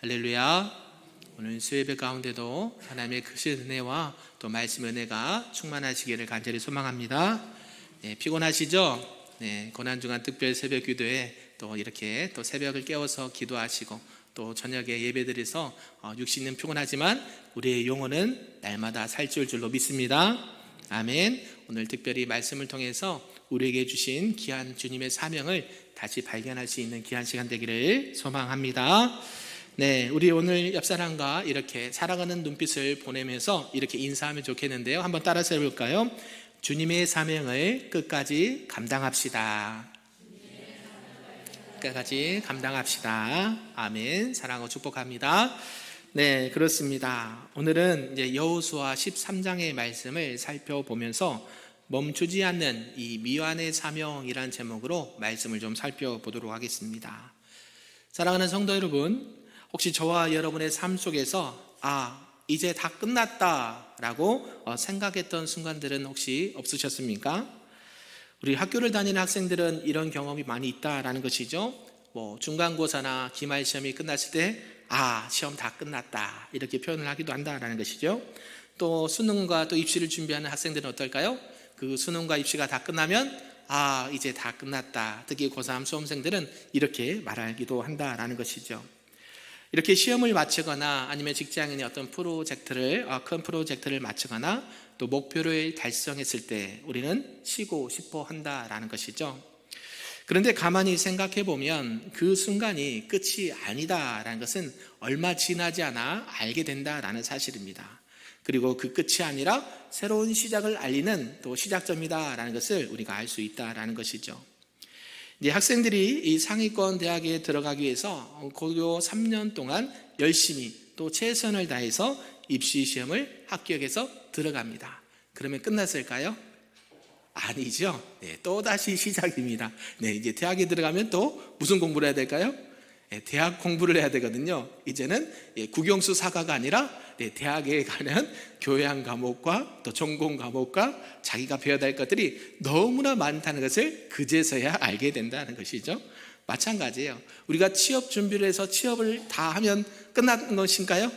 할렐루야. 오늘 수요예배 가운데도 하나님의 크신 은혜와 또 말씀 은혜가 충만하시기를 간절히 소망합니다. 피곤하시죠? 고난주간 특별 새벽 기도에 또 이렇게 또 새벽을 깨워서 기도하시고 또 저녁에 예배드려서 육신은 피곤하지만 우리의 영혼은 날마다 살찌울 줄로 믿습니다. 아멘. 오늘 특별히 말씀을 통해서 우리에게 주신 귀한 주님의 사명을 다시 발견할 수 있는 귀한 시간 되기를 소망합니다. 우리 오늘 옆사람과 이렇게 사랑하는 눈빛을 보내면서 이렇게 인사하면 좋겠는데요. 한번 따라서 해볼까요? 주님의 사명을 끝까지 감당합시다. 끝까지 감당합시다. 아멘. 사랑하고 축복합니다. 그렇습니다. 오늘은 이제 여호수아 13장의 말씀을 살펴보면서 멈추지 않는 이 미완의 사명이라는 제목으로 말씀을 좀 살펴보도록 하겠습니다. 사랑하는 성도 여러분, 혹시 저와 여러분의 삶 속에서 이제 다 끝났다라고 생각했던 순간들은 혹시 없으셨습니까? 우리 학교를 다니는 학생들은 이런 경험이 많이 있다라는 것이죠. 중간고사나 기말시험이 끝났을 때 시험 다 끝났다 이렇게 표현을 하기도 한다라는 것이죠. 또 수능과 또 입시를 준비하는 학생들은 어떨까요? 그 수능과 입시가 다 끝나면 이제 다 끝났다. 특히 고3 수험생들은 이렇게 말하기도 한다라는 것이죠. 이렇게 시험을 마치거나 아니면 직장인의 어떤 큰 프로젝트를 마치거나 또 목표를 달성했을 때 우리는 쉬고 싶어 한다라는 것이죠. 그런데 가만히 생각해 보면 그 순간이 끝이 아니다라는 것은 얼마 지나지 않아 알게 된다라는 사실입니다. 그리고 그 끝이 아니라 새로운 시작을 알리는 또 시작점이다라는 것을 우리가 알 수 있다라는 것이죠. 이제 학생들이 이 상위권 대학에 들어가기 위해서 고교 3년 동안 열심히 또 최선을 다해서 입시 시험을 합격해서 들어갑니다. 그러면 끝났을까요? 아니죠. 또다시 시작입니다. 이제 대학에 들어가면 또 무슨 공부를 해야 될까요? 대학 공부를 해야 되거든요. 이제는 국영수 사과가 아니라 대학에 가는 교양 과목과 또 전공 과목과 자기가 배워야 될 것들이 너무나 많다는 것을 그제서야 알게 된다는 것이죠. 마찬가지예요. 우리가 취업 준비를 해서 취업을 다 하면 끝난 것인가요?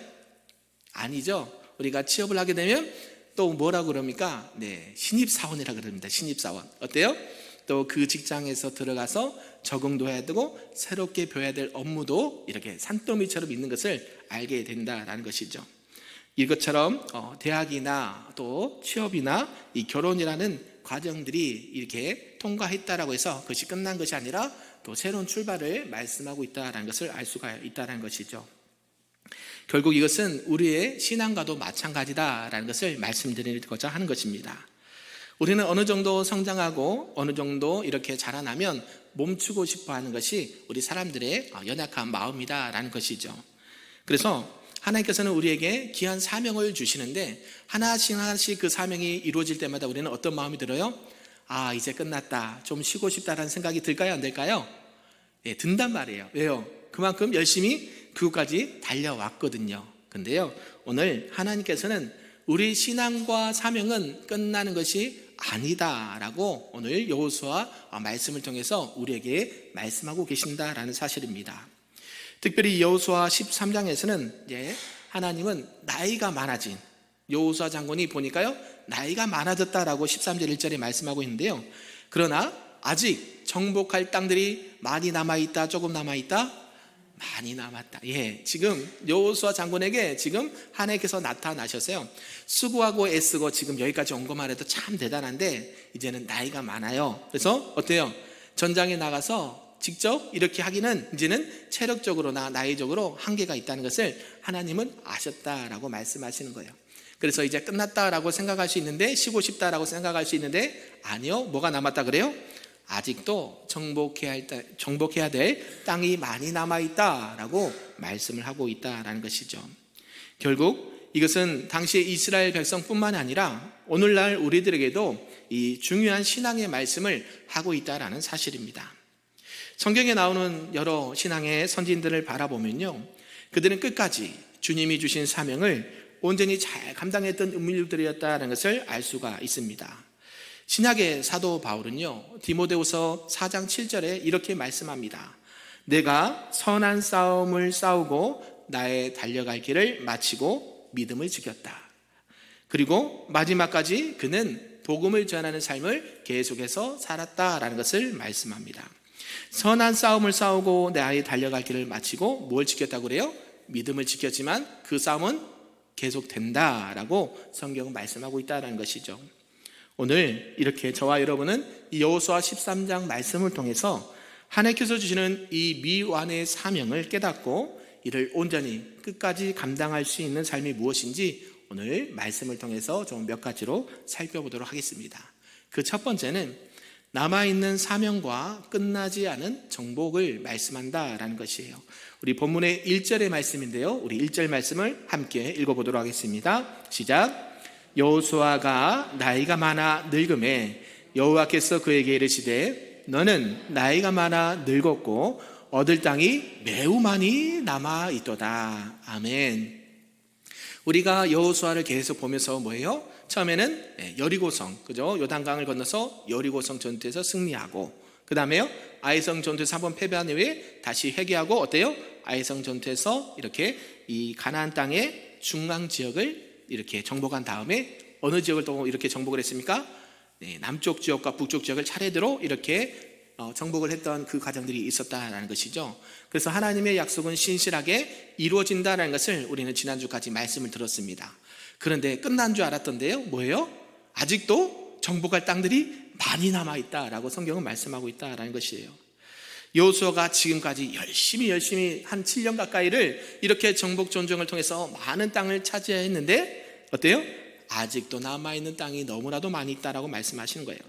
아니죠. 우리가 취업을 하게 되면 또 뭐라고 그럽니까? 신입사원이라고 그럽니다. 신입사원. 어때요? 또 그 직장에서 들어가서 적응도 해야 되고 새롭게 배워야 될 업무도 이렇게 산더미처럼 있는 것을 알게 된다라는 것이죠. 이것처럼 대학이나 또 취업이나 이 결혼이라는 과정들이 이렇게 통과했다라고 해서 그것이 끝난 것이 아니라 또 새로운 출발을 말씀하고 있다라는 것을 알 수가 있다라는 것이죠. 결국 이것은 우리의 신앙과도 마찬가지다라는 것을 말씀드리고자 하는 것입니다. 우리는 어느 정도 성장하고 어느 정도 이렇게 자라나면 멈추고 싶어 하는 것이 우리 사람들의 연약한 마음이다라는 것이죠. 그래서 하나님께서는 우리에게 귀한 사명을 주시는데 하나씩 그 사명이 이루어질 때마다 우리는 어떤 마음이 들어요? 이제 끝났다. 좀 쉬고 싶다라는 생각이 들까요? 안 들까요? 든단 말이에요. 왜요? 그만큼 열심히 그것까지 달려왔거든요. 근데요, 오늘 하나님께서는 우리 신앙과 사명은 끝나는 것이 아니다라고 오늘 여호수아 말씀을 통해서 우리에게 말씀하고 계신다라는 사실입니다. 특별히 여호수아 13장에서는 하나님은 나이가 많아진 여호수아 장군이 보니까요 나이가 많아졌다라고 13절 1절에 말씀하고 있는데요. 그러나 아직 정복할 땅들이 많이 남아있다, 조금 남아있다? 많이 남았다. 지금 여호수아 장군에게 지금 하나님께서 나타나셨어요. 수고하고 애쓰고 지금 여기까지 온 것만 해도 참 대단한데 이제는 나이가 많아요. 그래서 어때요? 전장에 나가서 직접 이렇게 하기는 이제는 체력적으로나 나이적으로 한계가 있다는 것을 하나님은 아셨다라고 말씀하시는 거예요. 그래서 이제 끝났다라고 생각할 수 있는데, 쉬고 싶다라고 생각할 수 있는데, 아니요, 뭐가 남았다 그래요? 아직도 정복해야 될 땅이 많이 남아있다라고 말씀을 하고 있다라는 것이죠. 결국 이것은 당시의 이스라엘 백성뿐만 아니라 오늘날 우리들에게도 이 중요한 신앙의 말씀을 하고 있다라는 사실입니다. 성경에 나오는 여러 신앙의 선진들을 바라보면요, 그들은 끝까지 주님이 주신 사명을 온전히 잘 감당했던 인물들이었다는 것을 알 수가 있습니다. 신약의 사도 바울은요, 디모데후서 4장 7절에 이렇게 말씀합니다. 내가 선한 싸움을 싸우고 나의 달려갈 길을 마치고 믿음을 지켰다. 그리고 마지막까지 그는 복음을 전하는 삶을 계속해서 살았다라는 것을 말씀합니다. 선한 싸움을 싸우고 나의 달려갈 길을 마치고 뭘 지켰다고 그래요? 믿음을 지켰지만 그 싸움은 계속된다라고 성경은 말씀하고 있다는 것이죠. 오늘 이렇게 저와 여러분은 이 여호수아 13장 말씀을 통해서 하나님께서 주시는 이 미완의 사명을 깨닫고 이를 온전히 끝까지 감당할 수 있는 삶이 무엇인지 오늘 말씀을 통해서 좀 몇 가지로 살펴보도록 하겠습니다. 그 첫 번째는 남아있는 사명과 끝나지 않은 정복을 말씀한다라는 것이에요. 우리 본문의 1절의 말씀인데요, 우리 1절 말씀을 함께 읽어보도록 하겠습니다. 시작. 여호수아가 나이가 많아 늙음에 여호와께서 그에게 이르시되 너는 나이가 많아 늙었고 얻을 땅이 매우 많이 남아 있도다. 아멘. 우리가 여호수아를 계속 보면서 뭐예요? 처음에는 여리고성, 그죠? 요단강을 건너서 여리고성 전투에서 승리하고, 그 다음에요 아이성 전투에서 한번 패배한 이후에 다시 회개하고 어때요? 아이성 전투에서 이렇게 이 가나안 땅의 중앙 지역을 이렇게 정복한 다음에 어느 지역을 또 이렇게 정복을 했습니까? 남쪽 지역과 북쪽 지역을 차례대로 이렇게 정복을 했던 그 과정들이 있었다는 것이죠. 그래서 하나님의 약속은 신실하게 이루어진다는 것을 우리는 지난주까지 말씀을 들었습니다. 그런데 끝난 줄 알았던데요, 뭐예요? 아직도 정복할 땅들이 많이 남아있다라고 성경은 말씀하고 있다는 것이에요. 여호수아가 지금까지 열심히 한 7년 가까이를 이렇게 정복 전쟁을 통해서 많은 땅을 차지했는데 어때요? 아직도 남아있는 땅이 너무나도 많이 있다라고 말씀하시는 거예요.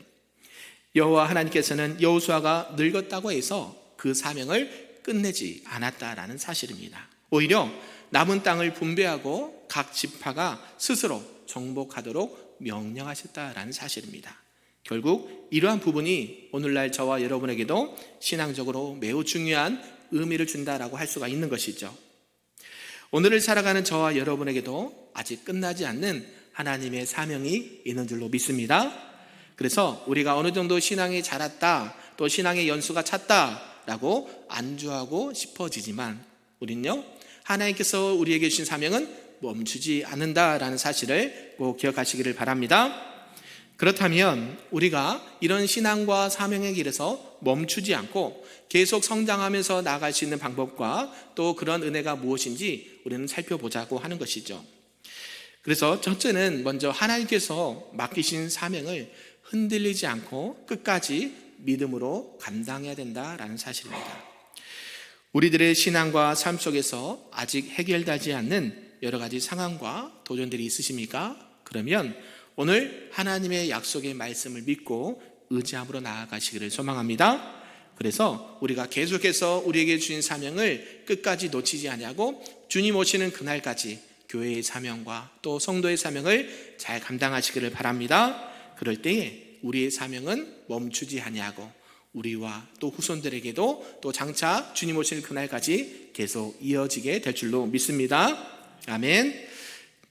여호와 하나님께서는 여호수아가 늙었다고 해서 그 사명을 끝내지 않았다라는 사실입니다. 오히려 남은 땅을 분배하고 각 지파가 스스로 정복하도록 명령하셨다라는 사실입니다. 결국 이러한 부분이 오늘날 저와 여러분에게도 신앙적으로 매우 중요한 의미를 준다라고 할 수가 있는 것이죠. 오늘을 살아가는 저와 여러분에게도 아직 끝나지 않는 하나님의 사명이 있는 줄로 믿습니다. 그래서 우리가 어느 정도 신앙이 자랐다, 또 신앙의 연수가 찼다라고 안주하고 싶어지지만 우린요, 하나님께서 우리에게 주신 사명은 멈추지 않는다라는 사실을 꼭 기억하시기를 바랍니다. 그렇다면 우리가 이런 신앙과 사명의 길에서 멈추지 않고 계속 성장하면서 나아갈 수 있는 방법과 또 그런 은혜가 무엇인지 우리는 살펴보자고 하는 것이죠. 그래서 첫째는 먼저 하나님께서 맡기신 사명을 흔들리지 않고 끝까지 믿음으로 감당해야 된다라는 사실입니다. 우리들의 신앙과 삶 속에서 아직 해결되지 않는 여러 가지 상황과 도전들이 있으십니까? 그러면 오늘 하나님의 약속의 말씀을 믿고 의지함으로 나아가시기를 소망합니다. 그래서 우리가 계속해서 우리에게 주신 사명을 끝까지 놓치지 아니하고 주님 오시는 그날까지 교회의 사명과 또 성도의 사명을 잘 감당하시기를 바랍니다. 그럴 때에 우리의 사명은 멈추지 아니하고 우리와 또 후손들에게도 또 장차 주님 오시는 그날까지 계속 이어지게 될 줄로 믿습니다. 아멘.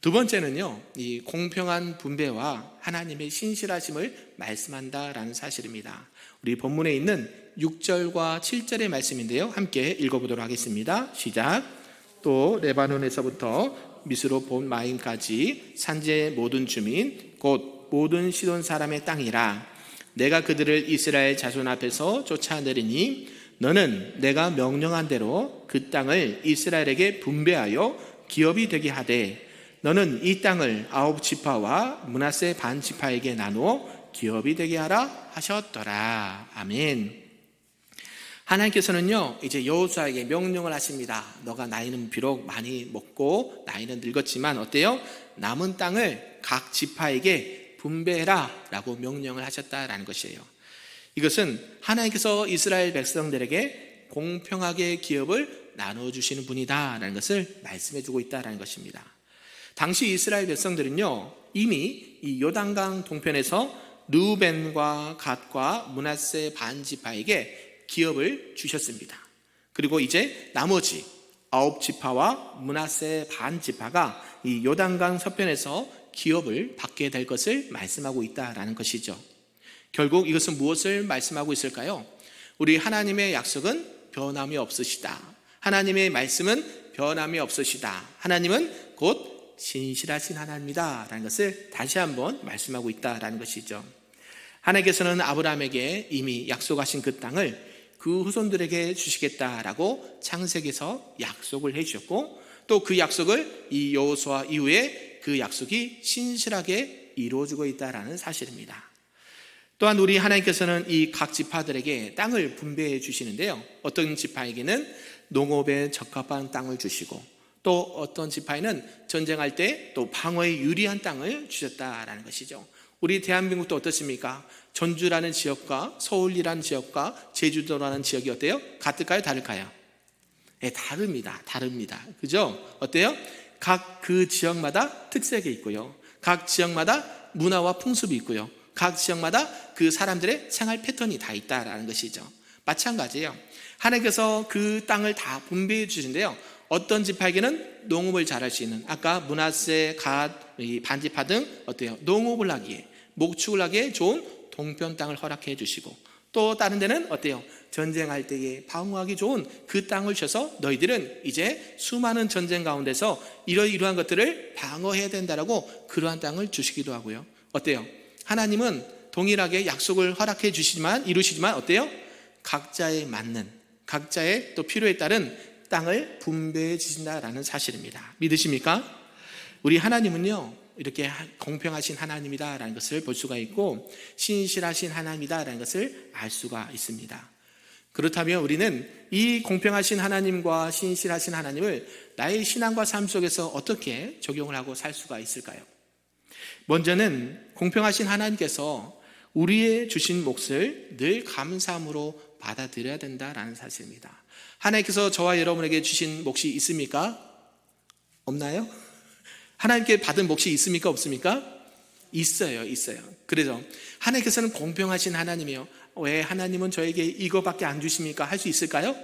두 번째는요, 이 공평한 분배와 하나님의 신실하심을 말씀한다라는 사실입니다. 우리 본문에 있는 6절과 7절의 말씀인데요, 함께 읽어보도록 하겠습니다. 시작. 또 레바논에서부터 미스로 본 마임까지 산지의 모든 주민 곧 모든 시돈 사람의 땅이라. 내가 그들을 이스라엘 자손 앞에서 쫓아내리니 너는 내가 명령한 대로 그 땅을 이스라엘에게 분배하여 기업이 되게 하되 너는 이 땅을 9지파와 므낫세 반 지파에게 나누어 기업이 되게 하라 하셨더라. 아멘. 하나님께서는요, 이제 여호수아에게 명령을 하십니다. 너가 나이는 비록 많이 먹고 나이는 늙었지만 어때요? 남은 땅을 각 지파에게 분배해라 라고 명령을 하셨다라는 것이에요. 이것은 하나님께서 이스라엘 백성들에게 공평하게 기업을 나눠주시는 분이다 라는 것을 말씀해 주고 있다는 것입니다. 당시 이스라엘 백성들은요, 이미 이 요단강 동편에서 르우벤과 갓과 므낫세 반 지파에게 기업을 주셨습니다. 그리고 이제 나머지 9지파와 므낫세 반 지파가 이 요단강 서편에서 기업을 받게 될 것을 말씀하고 있다라는 것이죠. 결국 이것은 무엇을 말씀하고 있을까요? 우리 하나님의 약속은 변함이 없으시다. 하나님의 말씀은 변함이 없으시다. 하나님은 곧 신실하신 하나님이다 라는 것을 다시 한번 말씀하고 있다라는 것이죠. 하나님께서는 아브라함에게 이미 약속하신 그 땅을 그 후손들에게 주시겠다라고 창세기에서 약속을 해주셨고, 또 그 약속을 이 여호수아 이후에 그 약속이 신실하게 이루어지고 있다라는 사실입니다. 또한 우리 하나님께서는 이 각 지파들에게 땅을 분배해 주시는데요, 어떤 지파에게는 농업에 적합한 땅을 주시고, 또 어떤 지파에는 전쟁할 때 또 방어에 유리한 땅을 주셨다라는 것이죠. 우리 대한민국도 어떻습니까? 전주라는 지역과 서울이라는 지역과 제주도라는 지역이 어때요? 같을까요? 다를까요? 네, 다릅니다. 그죠? 어때요? 각 그 지역마다 특색이 있고요, 각 지역마다 문화와 풍습이 있고요, 각 지역마다 그 사람들의 생활 패턴이 다 있다라는 것이죠. 마찬가지예요. 하나님께서 그 땅을 다 분배해 주신데요, 어떤 지파에게는 농업을 잘할 수 있는, 아까 므낫세, 갓, 반지파 등 어때요? 농업을 하기에, 목축을 하기에 좋은 동편 땅을 허락해 주시고, 또 다른 데는 어때요? 전쟁할 때에 방어하기 좋은 그 땅을 주셔서 너희들은 이제 수많은 전쟁 가운데서 이러한 것들을 방어해야 된다라고 그러한 땅을 주시기도 하고요. 어때요? 하나님은 동일하게 약속을 허락해 주시지만, 이루시지만 어때요? 각자에 맞는, 각자의 또 필요에 따른 땅을 분배해 주신다라는 사실입니다. 믿으십니까? 우리 하나님은요, 이렇게 공평하신 하나님이다라는 것을 볼 수가 있고, 신실하신 하나님이다라는 것을 알 수가 있습니다. 그렇다면 우리는 이 공평하신 하나님과 신실하신 하나님을 나의 신앙과 삶 속에서 어떻게 적용을 하고 살 수가 있을까요? 먼저는 공평하신 하나님께서 우리의 주신 몫을 늘 감사함으로 받아들여야 된다라는 사실입니다. 하나님께서 저와 여러분에게 주신 몫이 있습니까? 없나요? 하나님께 받은 몫이 있습니까? 없습니까? 있어요. 그래서 하나님께서는 공평하신 하나님이에요. 왜 하나님은 저에게 이거밖에 안 주십니까? 할 수 있을까요?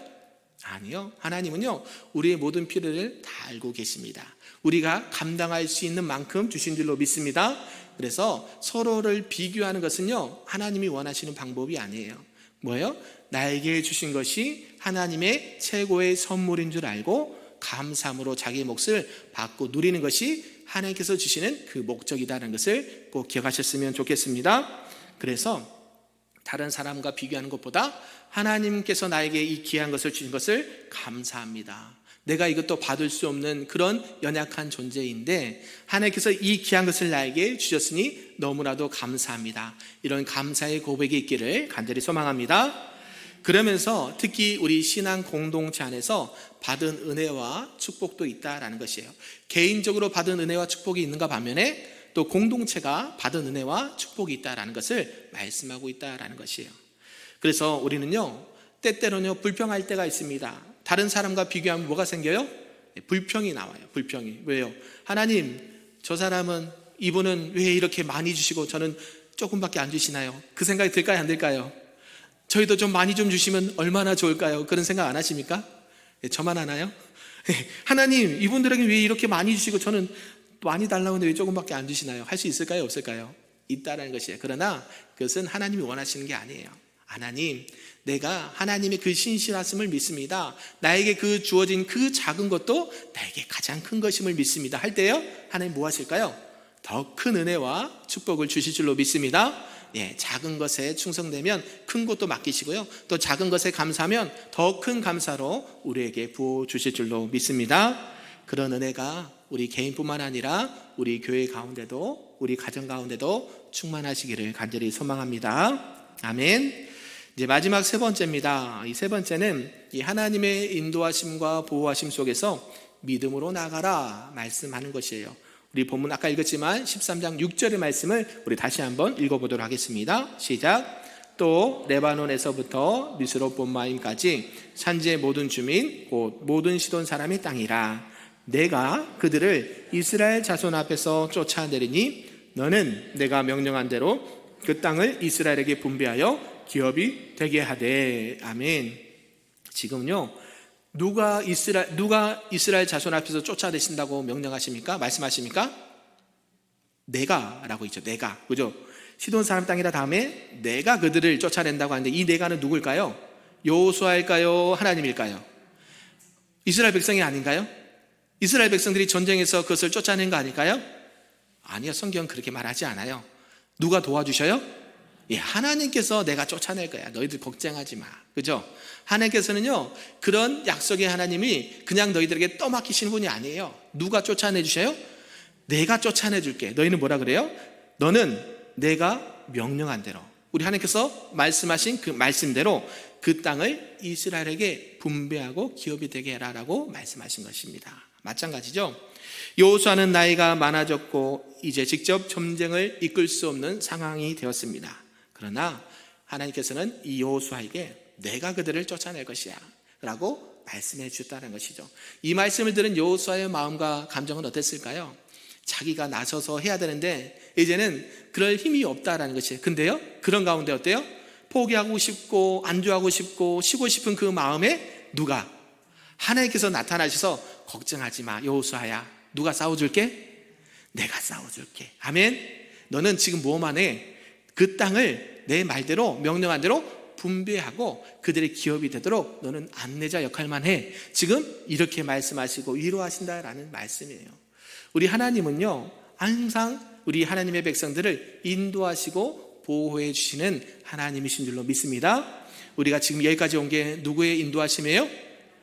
아니요. 하나님은요, 우리의 모든 필요를 다 알고 계십니다. 우리가 감당할 수 있는 만큼 주신 줄로 믿습니다. 그래서 서로를 비교하는 것은요, 하나님이 원하시는 방법이 아니에요. 뭐예요? 나에게 주신 것이 하나님의 최고의 선물인 줄 알고 감사함으로 자기의 몫을 받고 누리는 것이 하나님께서 주시는 그 목적이다라는 것을 꼭 기억하셨으면 좋겠습니다. 그래서 다른 사람과 비교하는 것보다 하나님께서 나에게 이 귀한 것을 주신 것을 감사합니다. 내가 이것도 받을 수 없는 그런 연약한 존재인데 하나님께서 이 귀한 것을 나에게 주셨으니 너무나도 감사합니다. 이런 감사의 고백이 있기를 간절히 소망합니다. 그러면서 특히 우리 신앙 공동체 안에서 받은 은혜와 축복도 있다라는 것이에요. 개인적으로 받은 은혜와 축복이 있는가 반면에 또 공동체가 받은 은혜와 축복이 있다라는 것을 말씀하고 있다라는 것이에요. 그래서 우리는요, 때때로는요, 불평할 때가 있습니다. 다른 사람과 비교하면 뭐가 생겨요? 불평이 나와요. 불평이. 왜요? 하나님, 저 사람은, 이분은 왜 이렇게 많이 주시고 저는 조금밖에 안 주시나요? 그 생각이 들까요? 안 들까요? 저희도 좀 많이 좀 주시면 얼마나 좋을까요? 그런 생각 안 하십니까? 저만 하나요? 하나님, 이분들에게 왜 이렇게 많이 주시고 저는 많이 달라고 하는데 왜 조금밖에 안 주시나요? 할 수 있을까요? 없을까요? 있다라는 것이에요. 그러나 그것은 하나님이 원하시는 게 아니에요. 하나님, 내가 하나님의 그 신실하심을 믿습니다. 나에게 그 주어진 그 작은 것도 나에게 가장 큰 것임을 믿습니다. 할 때요, 하나님 뭐 하실까요? 더 큰 은혜와 축복을 주실 줄로 믿습니다. 작은 것에 충성되면 큰 것도 맡기시고요, 또 작은 것에 감사하면 더 큰 감사로 우리에게 부어주실 줄로 믿습니다. 그런 은혜가 우리 개인뿐만 아니라 우리 교회 가운데도, 우리 가정 가운데도 충만하시기를 간절히 소망합니다. 아멘. 이제 마지막 세 번째입니다. 이 세 번째는 이 하나님의 인도하심과 보호하심 속에서 믿음으로 나가라 말씀하는 것이에요. 우리 본문 아까 읽었지만 13장 6절의 말씀을 우리 다시 한번 읽어보도록 하겠습니다. 시작. 또 레바논에서부터 미스롯본마임까지 산지의 모든 주민 곧 모든 시돈 사람의 땅이라. 내가 그들을 이스라엘 자손 앞에서 쫓아내리니 너는 내가 명령한 대로 그 땅을 이스라엘에게 분배하여 기업이 되게 하되. 아멘. 지금요, 누가 이스라엘 자손 앞에서 쫓아내신다고 명령하십니까? 말씀하십니까? 내가라고 있죠. 내가. 그죠? 시돈 사람 땅이라 다음에 내가 그들을 쫓아낸다고 하는데 이 내가는 누굴까요? 여호수아일까요? 하나님일까요? 이스라엘 백성이 아닌가요? 이스라엘 백성들이 전쟁에서 그것을 쫓아낸 거 아닐까요? 아니요, 성경은 그렇게 말하지 않아요. 누가 도와주셔요? 예, 하나님께서 내가 쫓아낼 거야. 너희들 걱정하지 마. 그죠? 하나님께서는요, 그런 약속의 하나님이 그냥 너희들에게 떠맡기신 분이 아니에요. 누가 쫓아내 주셔요? 내가 쫓아내 줄게. 너희는 뭐라 그래요? 너는 내가 명령한 대로, 우리 하나님께서 말씀하신 그 말씀대로 그 땅을 이스라엘에게 분배하고 기업이 되게 해라라고 말씀하신 것입니다. 마찬가지죠. 여호수아는 나이가 많아졌고 이제 직접 전쟁을 이끌 수 없는 상황이 되었습니다. 그러나 하나님께서는 이 여호수아에게 내가 그들을 쫓아낼 것이야 라고 말씀해 주셨다는 것이죠. 이 말씀을 들은 여호수아의 마음과 감정은 어땠을까요? 자기가 나서서 해야 되는데 이제는 그럴 힘이 없다라는 것이에요. 근데요, 그런 가운데 어때요? 포기하고 싶고 안주하고 싶고 쉬고 싶은 그 마음에 누가? 하나님께서 나타나셔서 걱정하지 마 여호수아야, 누가 싸워줄게? 내가 싸워줄게. 아멘. 너는 지금 뭐만 해? 그 땅을 내 말대로 명령한 대로 분배하고 그들의 기업이 되도록 너는 안내자 역할만 해. 지금 이렇게 말씀하시고 위로하신다라는 말씀이에요. 우리 하나님은요, 항상 우리 하나님의 백성들을 인도하시고 보호해 주시는 하나님이신 줄로 믿습니다. 우리가 지금 여기까지 온 게 누구의 인도하심이에요?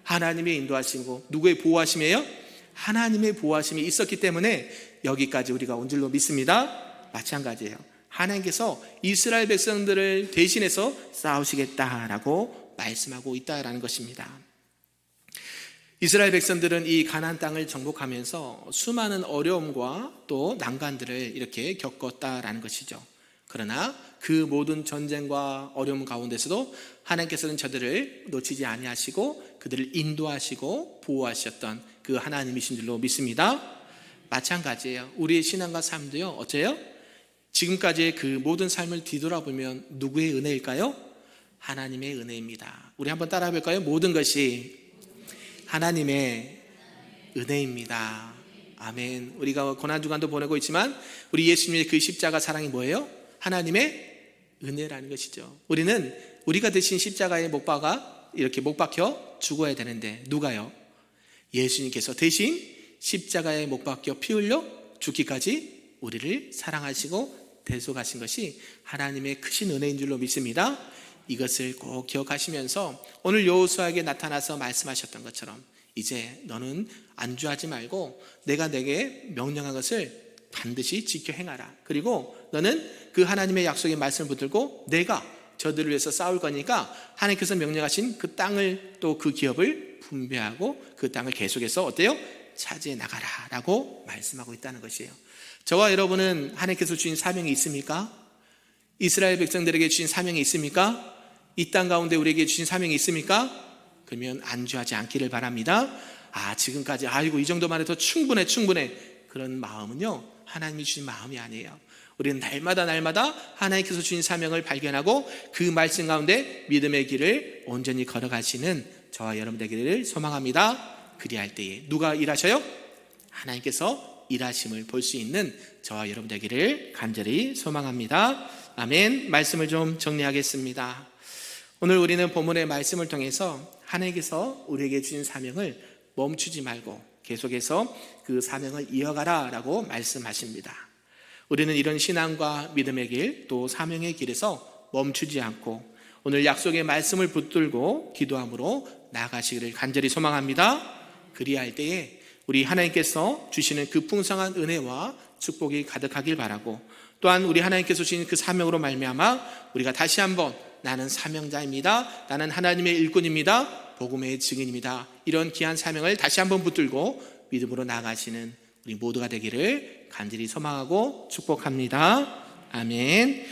하나님의 인도하심이고, 누구의 보호하심이에요? 하나님의 보호하심이 있었기 때문에 여기까지 우리가 온 줄로 믿습니다. 마찬가지예요. 하나님께서 이스라엘 백성들을 대신해서 싸우시겠다라고 말씀하고 있다라는 것입니다. 이스라엘 백성들은 이 가나안 땅을 정복하면서 수많은 어려움과 또 난관들을 이렇게 겪었다라는 것이죠. 그러나 그 모든 전쟁과 어려움 가운데서도 하나님께서는 저들을 놓치지 아니하시고 그들을 인도하시고 보호하셨던 그 하나님이신 줄로 믿습니다. 마찬가지예요. 우리의 신앙과 삶도요, 어째요? 지금까지의 그 모든 삶을 뒤돌아보면 누구의 은혜일까요? 하나님의 은혜입니다. 우리 한번 따라해 볼까요? 모든 것이 하나님의 은혜입니다. 아멘. 우리가 고난주간도 보내고 있지만 우리 예수님의 그 십자가 사랑이 뭐예요? 하나님의 은혜라는 것이죠. 우리가 대신 십자가에 이렇게 못 박혀 죽어야 되는데 누가요? 예수님께서 대신 십자가에 못 박혀 피 흘려 죽기까지 우리를 사랑하시고 대속하신 것이 하나님의 크신 은혜인 줄로 믿습니다. 이것을 꼭 기억하시면서 오늘 여호수아에게 나타나서 말씀하셨던 것처럼 이제 너는 안주하지 말고 내가 내게 명령한 것을 반드시 지켜 행하라. 그리고 너는 그 하나님의 약속의 말씀을 붙들고 내가 저들을 위해서 싸울 거니까 하나님께서 명령하신 그 땅을 또 그 기업을 분배하고 그 땅을 계속해서 어때요? 차지해 나가라 라고 말씀하고 있다는 것이에요. 저와 여러분은 하나님께서 주신 사명이 있습니까? 이스라엘 백성들에게 주신 사명이 있습니까? 이 땅 가운데 우리에게 주신 사명이 있습니까? 그러면 안주하지 않기를 바랍니다. 지금까지 이 정도만 해도 충분해 그런 마음은요, 하나님이 주신 마음이 아니에요. 우리는 날마다 하나님께서 주신 사명을 발견하고 그 말씀 가운데 믿음의 길을 온전히 걸어가시는 저와 여러분 되기를 소망합니다. 그리할 때에 누가 일하셔요? 하나님께서 일하심을 볼 수 있는 저와 여러분 되기를 간절히 소망합니다. 아멘. 말씀을 좀 정리하겠습니다. 오늘 우리는 본문의 말씀을 통해서 하나님께서 우리에게 주신 사명을 멈추지 말고 계속해서 그 사명을 이어가라 라고 말씀하십니다. 우리는 이런 신앙과 믿음의 길, 또 사명의 길에서 멈추지 않고 오늘 약속의 말씀을 붙들고 기도함으로 나아가시기를 간절히 소망합니다. 그리할 때에 우리 하나님께서 주시는 그 풍성한 은혜와 축복이 가득하길 바라고, 또한 우리 하나님께서 주신 그 사명으로 말미암아 우리가 다시 한번 나는 사명자입니다, 나는 하나님의 일꾼입니다, 복음의 증인입니다, 이런 귀한 사명을 다시 한번 붙들고 믿음으로 나아가시는 우리 모두가 되기를 간절히 소망하고 축복합니다. 아멘.